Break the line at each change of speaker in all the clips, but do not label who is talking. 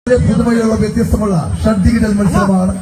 പുതുമയുള്ള വ്യത്യസ്തമുള്ള ഷഡ്ഡിഗിടൽ മത്സരമാണ്.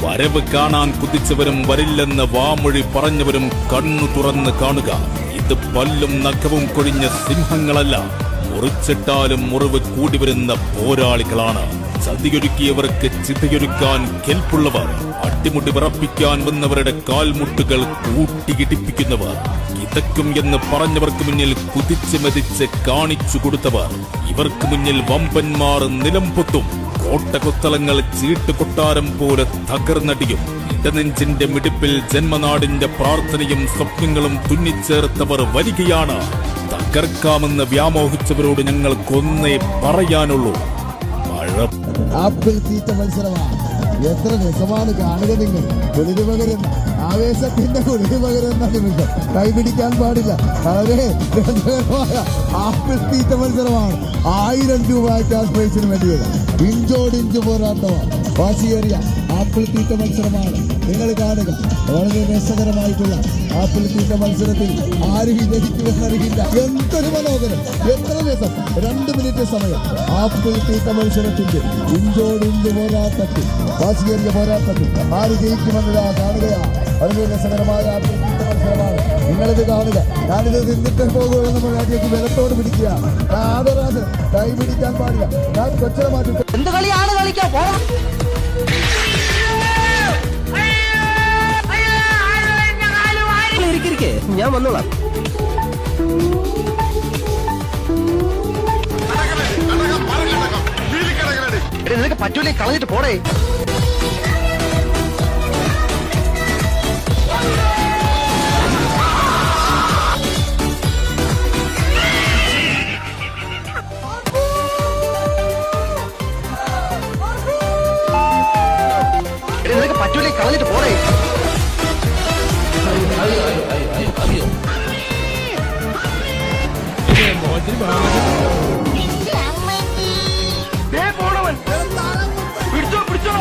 വരവ് കാണാൻ കുതിച്ചവരും വരില്ലെന്ന് വാമൊഴി പറഞ്ഞവരും കണ്ണു തുറന്ന് കാണുക. ഇത് പല്ലും നഖവും കൊഴിഞ്ഞ സിംഹങ്ങളല്ല, മുറിച്ചിട്ടാലും മുറിവ് കൂടി വരുന്ന പോരാളികളാണ്. ചതിയൊരുക്കിയവർക്ക് ചിതയൊരുക്കാൻ കെൽപ്പുള്ളവർ, അട്ടിമുട്ടി വിറപ്പിക്കാൻ വന്നവരുടെ കാൽമുട്ടുകൾ കൂട്ടിയിടിപ്പിക്കുന്നവർ, കിതക്കും എന്ന് പറഞ്ഞവർക്ക് മുന്നിൽ കുതിച്ച് മെതിച്ച് കാണിച്ചു കൊടുത്തവർ, ഇവർക്ക് മുന്നിൽ വമ്പന്മാർ നിലംപൊത്തും. കോട്ടകൊത്തളങ്ങൾ ചീട്ടുകൊട്ടാരം പോലെ തകർന്നടിയും. ഇടനെഞ്ചിന്റെ മിടിപ്പിൽ ജന്മനാടിന്റെ പ്രാർത്ഥനയും സ്വപ്നങ്ങളും തുന്നിച്ചേർത്തവർ വരികയാണ്. തകർക്കാമെന്ന് വ്യാമോഹിച്ചവരോട് ഞങ്ങൾക്കൊന്നേ പറയാനുള്ളൂ, മഴ.
ആപ്പിൾ തീറ്റ മത്സരമാണ്. എത്ര രസമാണ് കാണുക നിങ്ങൾ. കുളിര് പകരുന്ന ആവേശത്തിന്റെ കുളിര് പകരുന്ന നിമിഷം കൈപിടിക്കാൻ പാടില്ല. വളരെ രസകരമായ ആപ്പിൾ തീറ്റ മത്സരമാണ്. 1000 രൂപ ക്യാഷ് പ്രൈസിന് വേണ്ടിയുള്ള ഇഞ്ചോടിഞ്ച് പോരാട്ടമാണ്. വാശിയേറിയ ആപ്പിൾ തീറ്റ മത്സരമാണ് നിങ്ങൾ കാണുക. വളരെ രസകരമായിട്ടുള്ള ആപ്പിൾ തീറ്റ മത്സരത്തിൽ ആര് വിജയിക്കുമെന്നറിയില്ല. എന്തൊരു മനോഹരം, എത്ര രസം. 2 മിനിറ്റ് സമയം. ആപ്പിൾ തീറ്റ മത്സരത്തിന്റെ ഇഞ്ചോടിഞ്ച് പോരാട്ടത്തിൽ, വാശിയേറിയ പോരാട്ടത്തിൽ ആര് ജയിക്കുമെന്നതാ കാണുകയാണ്. വളരെ രസകരമായ ആപ്പിൾ തീറ്റ മത്സരമാണ്. നിങ്ങളിത് കാണുക. ഞാനിത് നിന്നിട്ട് പോകുകയെന്ന് നമ്മൾ ആദ്യമൊക്കെ ബലത്തോട് പിടിക്കുക. ആദരാജ് കൈ പിടിക്കാൻ പാടില്ല. ഞാൻ കൊച്ചിനെ മാറ്റി.
എന്ത് കളിയാണ് കളിക്കാൻ ഞാൻ വന്നോളാം. നിനക്ക് പറ്റൂലേ, കളഞ്ഞിട്ട് പോടേ. നിനക്ക് പറ്റൂലേ, കളഞ്ഞിട്ട് പോടേ. പിടിച്ചോ പിടിച്ചോ.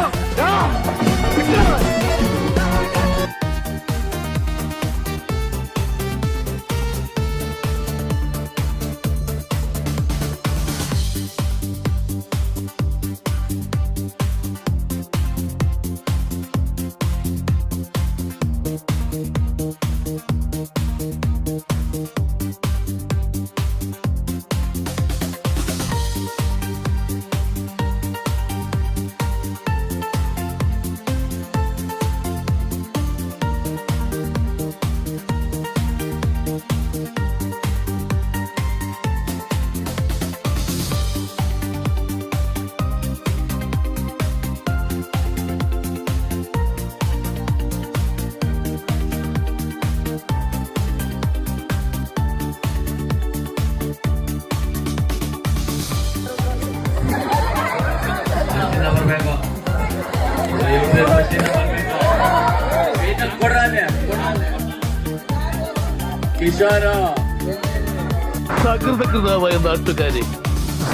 സകൃതകൃതമായ നാട്ടുകാരെ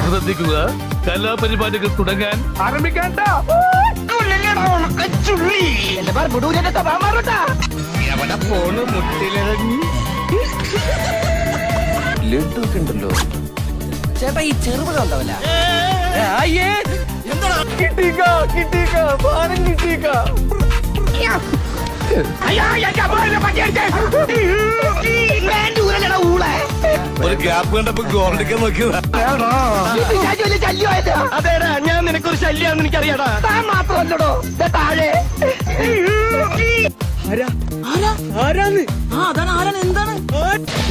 ശ്രദ്ധിക്കുക, കലാപരിപാടികൾ തുടങ്ങാൻ ആരംഭിക്കാൻ.
ലഡ്ഡുക്കെ ഉണ്ടല്ലോ ചേട്ടാ. ഈ ചെറുപഴം ഉണ്ടാവില്ല.
ഒരു ഗ്യാപ്പ് കണ്ടപ്പോ ഗോൾഡിക്കാൻ നോക്കിയതാ.
അതേടാ, ഞാൻ നിനക്കൊരു ശല്യാന്ന് എനിക്കറിയാടാ. താൻ മാത്രമല്ലടോ താഴെ.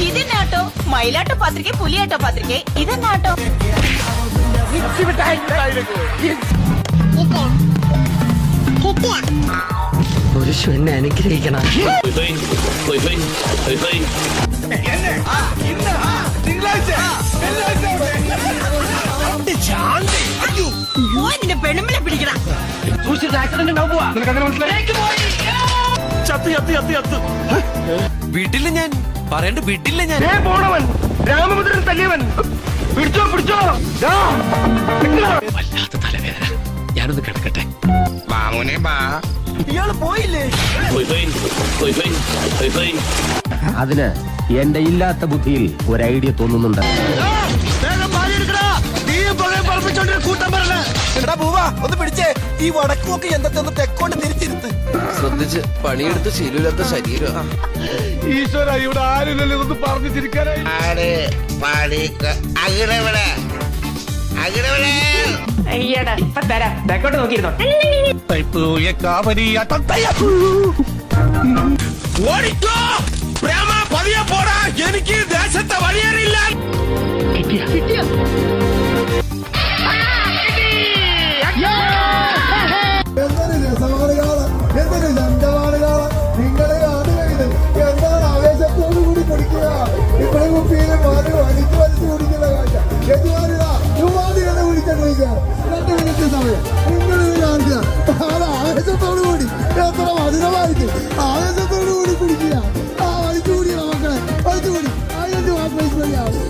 ഇതെന്നാട്ടോ മയിലാട്ടോ പത്രിക, പുലിയാട്ടോ പത്രിക, ഇതെന്നാട്ടോ?
ഒരു എന്നെ അനുഗ്രഹിക്കണം.
നിന്റെ പെണ്ണുമ്പിനെ പിടിക്കണം.
സൂക്ഷിച്ച് ആക്സിഡന്റ് ഉണ്ടാവുക. നിനക്കങ്ങനെ മനസ്സിലായി?
വീട്ടില്ല ഞാൻ പറയണ്ട, വീട്ടില്ല ഞാൻ.
പോണവൻ രാമഭദ്രൻ തല്ലിയവൻ. പിടിച്ചോ പിടിച്ചോ.
വല്ലാത്ത തലവേദന, ഞാനൊന്ന് കിടക്കട്ടെ.
ഇയാള് പോയില്ലേ?
അതിന് എന്റെ ഇല്ലാത്ത ബുദ്ധിയിൽ ഒരു ഐഡിയ തോന്നുന്നുണ്ട്.
ഒന്ന് പിടിച്ചേ, ഈ വടക്കുമൊക്കെ എന്തൊക്കെ ഒന്ന് തെക്കോണ്ട് തിരിച്ചിരുത്ത്. ശ്രദ്ധിച്ച് പണിയെടുത്ത് ശീലമില്ലാത്ത ശരീരം.
ഈശ്വര, ഇവിടെ ആരുമില്ലല്ലോ ഇതൊന്ന് പറഞ്ഞു ചിരിക്കാനായി.
അയ്യടാ, ഇപ്പൊ തരാം. തെക്കോട്ട് നോക്കിയിരുന്നോ?
ഓടിക്കോ പ്രേമ, പതിയെ പോടാ, എനിക്ക് ദേശത്തെ വഴിയേറിയില്ല.
എന്തൊരു രസമാണ് കാണാൻ, എന്തൊരു ചന്തമാണ് കാണാൻ. നിങ്ങളെ കാണുക ഇത് എന്താണ് ആവേശത്തോടു കൂടി കുടിക്കുക. ഇവിടെ കുപ്പിയിലെ പാല് വലിച്ചു വലിച്ചു കുടിക്കുന്ന കാഴ്ച. യജമാനിതാ യുവാദികളെ വിളിച്ചിട്ടിരിക്കുകയാണ്. 2 മിനിറ്റ് സമയം നിങ്ങളിത് കാണുക. അത് ആവേശത്തോടു കൂടി എത്ര മധുരമായിട്ട് ആവേശത്തോടു കൂടി കുടിക്കുക. വലിച്ചു കൂടിയ മക്കളെ, വലിച്ചു കൂടി.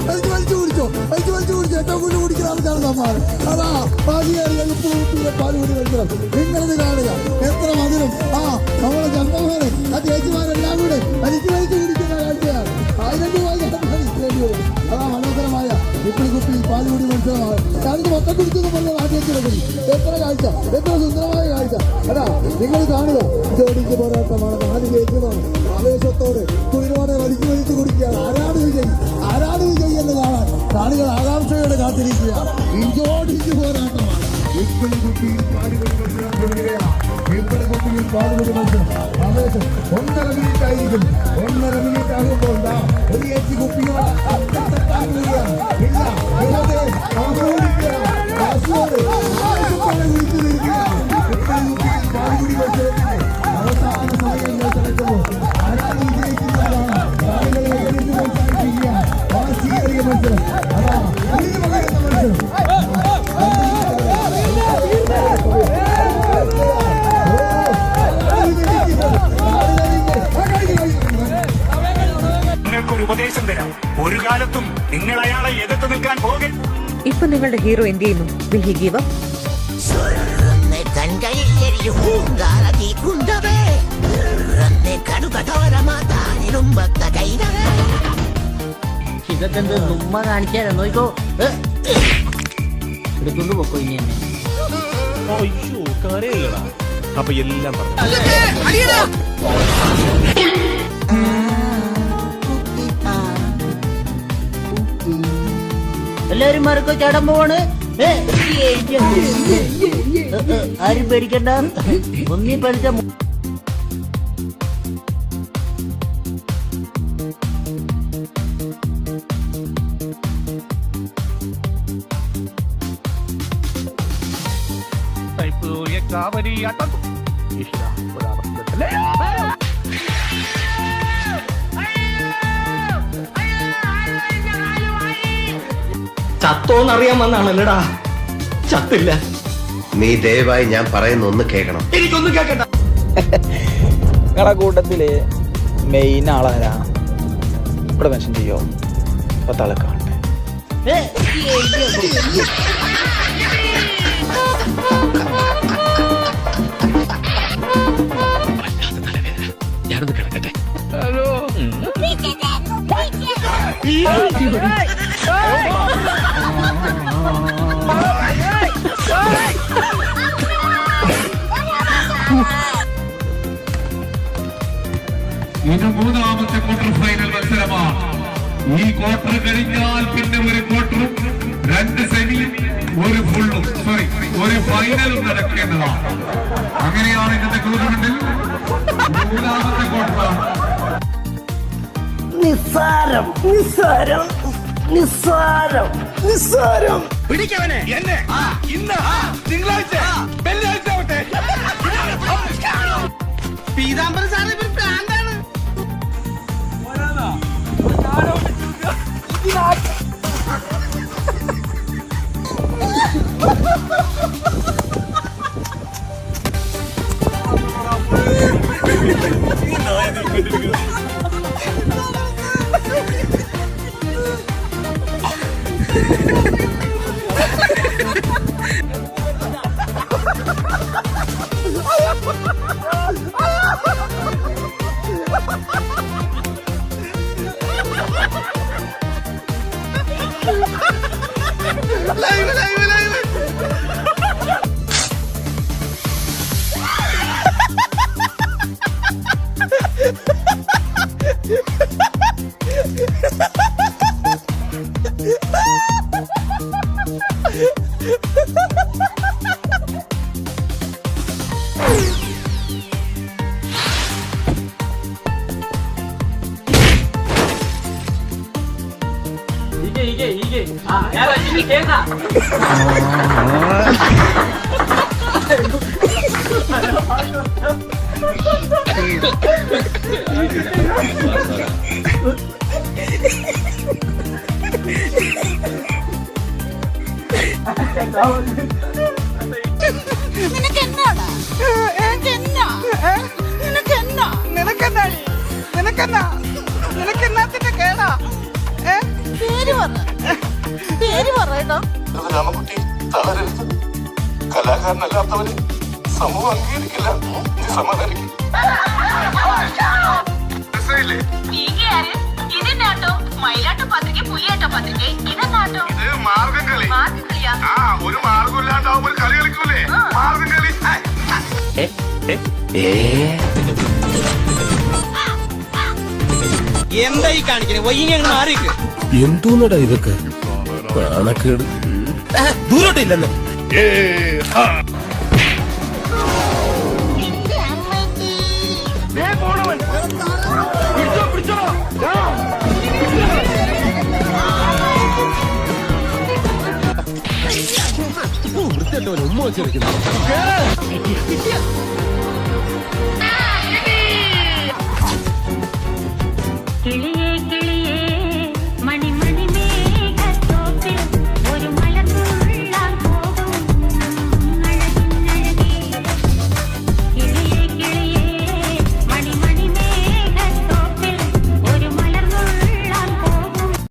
വലിച്ചു കുടിച്ചോ, വലിച്ചു കുടിച്ചോ. ഏറ്റവും കൂടുതൽ കുടിക്കുന്ന ആൾക്കാണ് സമ്മാനം. അതാ പാലിയേറിയ ഉപ്പുകുപ്പിയിലെ പാല് കൂടി കഴിക്കണം. നിങ്ങളിത് കാണുക, എത്ര മധുരം. നമ്മളെ ചന്തമാരെ ആ ചേച്ചിമാരെല്ലാം കൂടെ വലിച്ചു കുടിക്കുന്ന കാഴ്ചയാണ്. 1000 രൂപ അതാ മനോഹരമായ ഇപ്പിളി കുപ്പി പാല് കൂടി മത്സരമാണ്. ഞാനിത് മൊത്തം കുടിച്ചെന്ന് പറഞ്ഞാൽ ആ ചേച്ചിയുടെ കൂടി എത്ര കാഴ്ച, എത്ര സുന്ദരമായ കാഴ്ച. അതാ നിങ്ങൾ കാണുക, ജോഡിക്ക് പോരാട്ടമാണ്. 4 ചേച്ചിമാർ ആവേശത്തോടെ കുളിരോടെ വലിച്ചു കുടിക്കുകയാണ്. ആരാണ് വിജയി എന്ന് കാണാൻ കാണികൾ ആകാംക്ഷയോടെ കാത്തിരിക്കുക. ഇഞ്ചോടിഞ്ച് പോരാട്ടമാണ്. ഇപ്പിളി കുപ്പിയിൽ പാലുകൂടി മത്സരം തുടരുകയാണ്. ഇപ്പിളി കുപ്പിയിൽ പാലുകൂടി മത്സരം ആവേശം 1.5 മിനിറ്റ് ആയിരിക്കും. 1.5 മിനിറ്റ് ആകുമ്പോൾ ഒരു ചേച്ചി കുപ്പിയോട് ഇല്ല വെറുതെ കാസർഗോഡ് ആവേശത്തോടെ വിളിച്ചു നിൽക്കുകയാണ്. ഇപ്പിളി കുപ്പിയിൽ പാലുകൂടി മത്സരത്തിന്റെ അവസാന സമയങ്ങൾ നടക്കുമ്പോൾ ആരാണ് വിജയിക്കുന്നതാണ് കാണികളെ എഴുതി പ്രോത്സാഹിപ്പിക്കുകയാണ്. വാശിയേറിയ മത്സരം. അതാ അതിന് പകരുന്ന മത്സരം.
നിങ്ങൾക്കൊരു ഉപദേശം തരാം. ഒരു കാലത്തും നിങ്ങൾ അയാളെ എതിർത്ത് നിൽക്കാൻ പോകരുത്.
ഇപ്പൊ നിങ്ങളുടെ ഹീറോ എന്ത് ചെയ്യുന്നു? Will he give up?
ഇതൊക്കെ എന്ത് നുമ്മ കാണിക്കാതെ നോക്കോ. എടുക്കൊണ്ട് പോക്കോ ഇനി എന്നെ.
അപ്പൊ എല്ലാം പറഞ്ഞു.
എല്ലാരും മറക്കോ, ചടം പോവാണ്. ആരും പേടിക്കണ്ട. ഒന്നി പഠിച്ച
ചത്തോന്നറിയാൻ വന്നാണല്ലടാ. ചത്തില്ല.
നീ ദയവായി ഞാൻ പറയുന്ന ഒന്ന് കേൾക്കണം.
എനിക്കൊന്നും കേൾക്കണ്ട.
നിങ്ങളെ കൂട്ടത്തില് മെയിൻ ആളാരാ?
ഇവിടെ മെൻഷൻ ചെയ്യോ അപ്പൊ തല കാണട്ടെ.
ഞാനൊന്ന് കിടക്കട്ടെ.
ഇത് മൂന്നാമത്തെ ക്വാർട്ടർ ഫൈനൽ മത്സരമാണ്. ഈ ക്വാർട്ടർ കഴിഞ്ഞാൽ പിന്നെ ഒരു ക്വാർട്ടറും 2 സെമിയും ഒരു ഫുള്ളും ഒരു ഫൈനലും നടക്കേണ്ടതാണ്. അങ്ങനെയാണ് ഇന്നത്തെ ടൂർണമെന്റിൽ മൂന്നാമത്തെ ക്വാർട്ടറാണ്.
നിസ്സാരം നിസ്സാരം നിസ്സാരം നിസ്സാരം.
പിടിക്കവനെ എന്നെ ഇന്ന് തിങ്കളാഴ്ച വെള്ളിയാഴ്ച ആവട്ടെ.
പീതാംബരൻ സാറ് ഇവർ പ്രാന്താണ്. നിനക്കെന്നാത്തിന്റെ കേടാ?
പേര് പറയട്ടോ.
രാമകുട്ടി തളരരുത്. കലാകാരനല്ലാത്തവരെ സമൂഹം അംഗീകരിക്കില്ല. സമാധാനിക്കും.
ഇതെന്നാട്ടോ? മയിലാട്ടോ പത്രിക, പുലിയാട്ടോ പത്രിക, ഇതെന്നാട്ടോ?
ഇത് മാർഗം കളി.
മാർഗംകളിയാ?
ഒരു മാർഗം ഇല്ലാണ്ടാവുമ്പോൾ ഒരു കളി കളിക്കൂലേ? മാർഗം കളി.
എന്താ ഈ കാണിക്കണേ? വൈകി മാറിക്ക്.
എന്തോന്നടാ ഇതൊക്കെ? നാണക്കേട്. ദൂരോട്ടില്ലെന്ന്.
പിടിച്ചോ.
വൃത്തിയായിട്ടവൻ ഉമ്മ വെച്ചിരിക്കുന്നു.